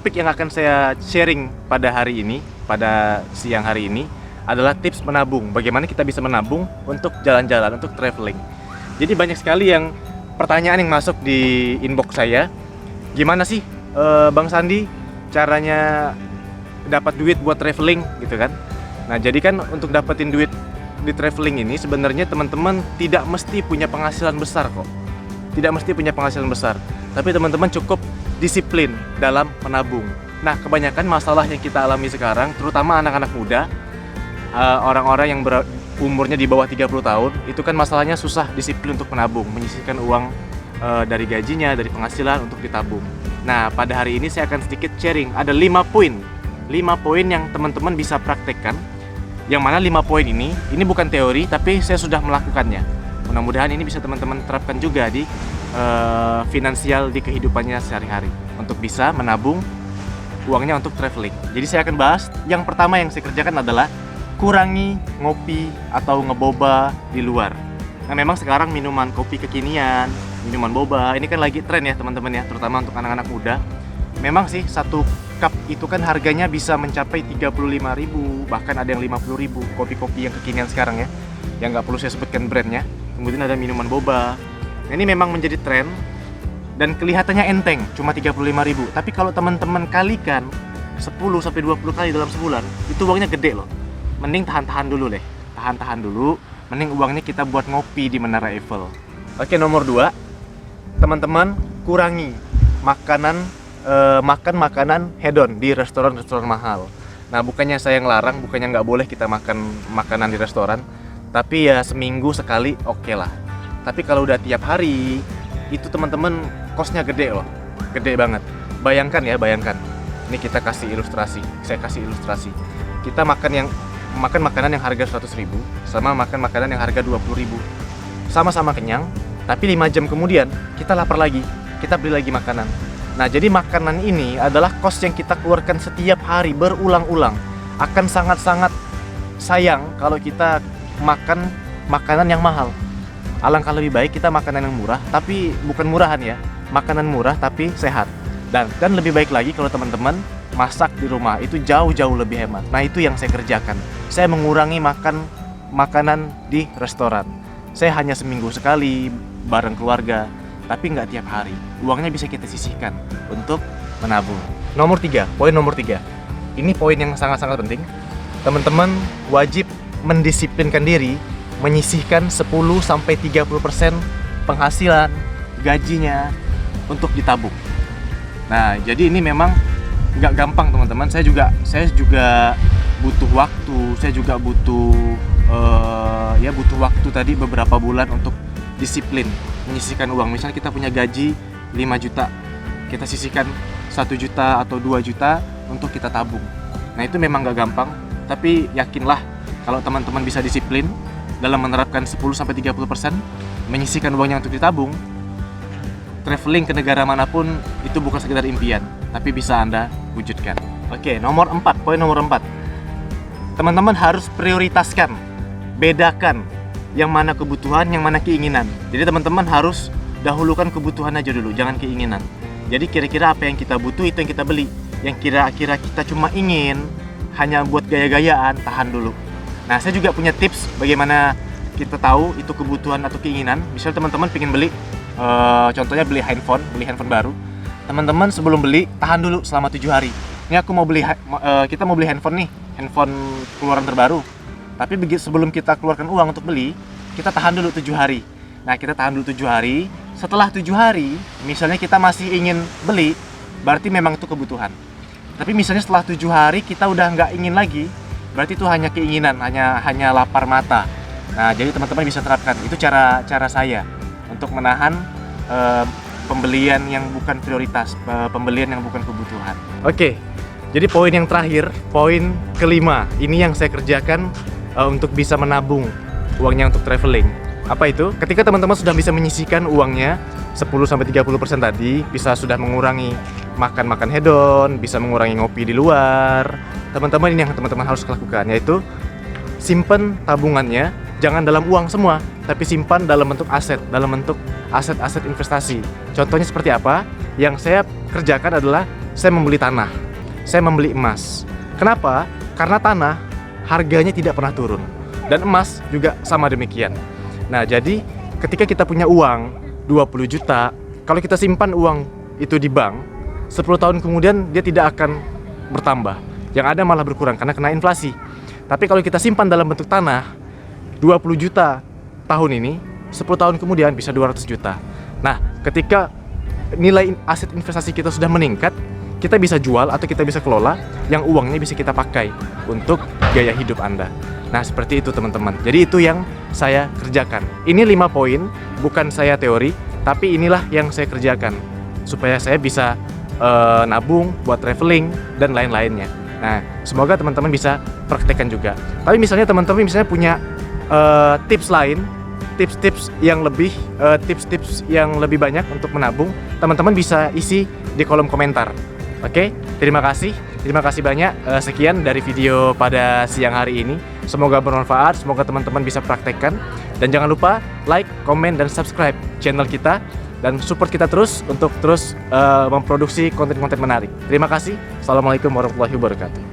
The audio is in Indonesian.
topik yang akan saya sharing pada hari ini, pada siang hari ini adalah tips menabung. Bagaimana kita bisa menabung untuk jalan-jalan, untuk traveling. Jadi banyak sekali yang pertanyaan yang masuk di inbox saya. Gimana sih Bang Sandi caranya dapat duit buat traveling gitu kan? Nah, jadi kan untuk dapetin duit di traveling ini sebenarnya teman-teman tidak mesti punya penghasilan besar kok. Tidak mesti punya penghasilan besar, tapi teman-teman cukup disiplin dalam menabung. Nah, kebanyakan masalah yang kita alami sekarang, terutama anak-anak muda, orang-orang yang umurnya di bawah 30 tahun, itu kan masalahnya susah disiplin untuk menabung, menyisihkan uang dari gajinya, dari penghasilan untuk ditabung. Nah, pada hari ini saya akan sedikit sharing, ada 5 poin. 5 poin yang teman-teman bisa praktekkan. Yang mana 5 poin ini bukan teori, tapi saya sudah melakukannya. Mudah-mudahan ini bisa teman-teman terapkan juga di finansial di kehidupannya sehari-hari untuk bisa menabung uangnya untuk traveling. Jadi saya akan bahas yang pertama yang saya kerjakan adalah kurangi ngopi atau ngeboba di luar. Nah, memang sekarang minuman kopi kekinian, minuman boba ini kan lagi tren ya teman-teman ya, terutama untuk anak-anak muda. Memang sih satu cup itu kan harganya bisa mencapai 35.000, bahkan ada yang 50.000 kopi-kopi yang kekinian sekarang ya, yang nggak perlu saya sebutkan brandnya. Kemudian ada minuman boba. Nah, ini memang menjadi tren dan kelihatannya enteng, cuma 35.000. Tapi kalau teman-teman kalikan 10-20 kali dalam sebulan, itu uangnya gede loh. Mending tahan-tahan dulu deh. Tahan-tahan dulu, mending uangnya kita buat ngopi di Menara Eiffel. Oke, nomor 2. Teman-teman kurangi makan makanan hedon di restoran-restoran mahal. Nah, bukannya saya ngelarang, bukannya nggak boleh kita makan makanan di restoran, tapi ya seminggu sekali oke lah. Tapi kalau udah tiap hari, itu teman-teman kosnya gede loh, gede banget. Bayangkan. Ini kita kasih ilustrasi, saya kasih ilustrasi. Kita makan makanan yang harga 100.000 sama makan makanan yang harga 20.000. Sama-sama kenyang, tapi 5 jam kemudian kita lapar lagi, kita beli lagi makanan. Nah, jadi makanan ini adalah kos yang kita keluarkan setiap hari berulang-ulang. Akan sangat-sangat sayang kalau kita makan makanan yang mahal. Alangkah lebih baik kita makanan yang murah, tapi bukan murahan ya, makanan murah tapi sehat. Dan lebih baik lagi kalau teman-teman masak di rumah, itu jauh-jauh lebih hemat. Nah, itu yang saya kerjakan. Saya mengurangi makan makanan di restoran. Saya hanya seminggu sekali bareng keluarga, tapi nggak tiap hari. Uangnya bisa kita sisihkan untuk menabung. Poin nomor 3. Ini poin yang sangat-sangat penting. Teman-teman wajib mendisiplinkan diri menyisihkan 10-30% penghasilan gajinya untuk ditabung. Nah, jadi ini memang nggak gampang teman-teman. Saya juga butuh waktu, saya juga butuh waktu tadi beberapa bulan untuk disiplin menyisihkan uang. Misalnya kita punya gaji 5 juta, kita sisihkan 1 juta atau 2 juta untuk kita tabung. Nah, itu memang nggak gampang, tapi yakinlah kalau teman-teman bisa disiplin dalam menerapkan 10-30% menyisihkan uangnya untuk ditabung, traveling ke negara manapun itu bukan sekedar impian, tapi bisa Anda wujudkan. Oke, poin nomor 4. Teman-teman harus prioritaskan, bedakan yang mana kebutuhan, yang mana keinginan. Jadi teman-teman harus dahulukan kebutuhan aja dulu, jangan keinginan. Jadi kira-kira apa yang kita butuh itu yang kita beli. Yang kira-kira kita cuma ingin hanya buat gaya-gayaan, tahan dulu. Nah, saya juga punya tips bagaimana kita tahu itu kebutuhan atau keinginan. Misal teman-teman pengen beli, contohnya beli handphone baru. Teman-teman sebelum beli, tahan dulu selama 7 hari. Ini aku mau beli, kita mau beli handphone nih, handphone keluaran terbaru. Tapi sebelum kita keluarkan uang untuk beli, kita tahan dulu 7 hari. Nah, kita tahan dulu 7 hari. Setelah 7 hari, misalnya kita masih ingin beli, berarti memang itu kebutuhan. Tapi misalnya setelah 7 hari kita udah nggak ingin lagi, berarti itu hanya keinginan, hanya lapar mata. Nah, jadi teman-teman bisa terapkan. Itu cara saya untuk menahan pembelian yang bukan prioritas, pembelian yang bukan kebutuhan. Oke, jadi poin yang terakhir, poin kelima, ini yang saya kerjakan untuk bisa menabung uangnya untuk traveling. Apa itu? Ketika teman-teman sudah bisa menyisihkan uangnya 10-30% tadi, bisa sudah mengurangi makan hedon, bisa mengurangi ngopi di luar. Teman-teman, ini yang teman-teman harus lakukan, yaitu simpan tabungannya jangan dalam uang semua, tapi simpan dalam bentuk aset-aset investasi. Contohnya seperti apa? Yang saya kerjakan adalah saya membeli tanah, saya membeli emas. Kenapa? Karena tanah harganya tidak pernah turun, dan emas juga sama demikian. Nah, jadi ketika kita punya uang 20 juta, kalau kita simpan uang itu di bank, 10 tahun kemudian dia tidak akan bertambah. Yang ada malah berkurang karena kena inflasi. Tapi kalau kita simpan dalam bentuk tanah, 20 juta tahun ini, 10 tahun kemudian bisa 200 juta. Nah, ketika nilai aset investasi kita sudah meningkat, kita bisa jual atau kita bisa kelola yang uangnya bisa kita pakai untuk gaya hidup Anda. Nah, seperti itu teman-teman. Jadi itu yang saya kerjakan. Ini 5 poin, bukan saya teori, tapi inilah yang saya kerjakan supaya saya bisa nabung buat traveling dan lain-lainnya. Nah, semoga teman-teman bisa praktekkan juga. Tapi misalnya teman-teman punya tips lain, tips-tips yang lebih banyak untuk menabung, teman-teman bisa isi di kolom komentar. Oke, terima kasih banyak. Sekian dari video pada siang hari ini. Semoga bermanfaat, semoga teman-teman bisa praktekkan. Dan jangan lupa like, komen, dan subscribe channel kita. Dan support kita terus untuk terus memproduksi konten-konten menarik. Terima kasih. Assalamualaikum warahmatullahi wabarakatuh.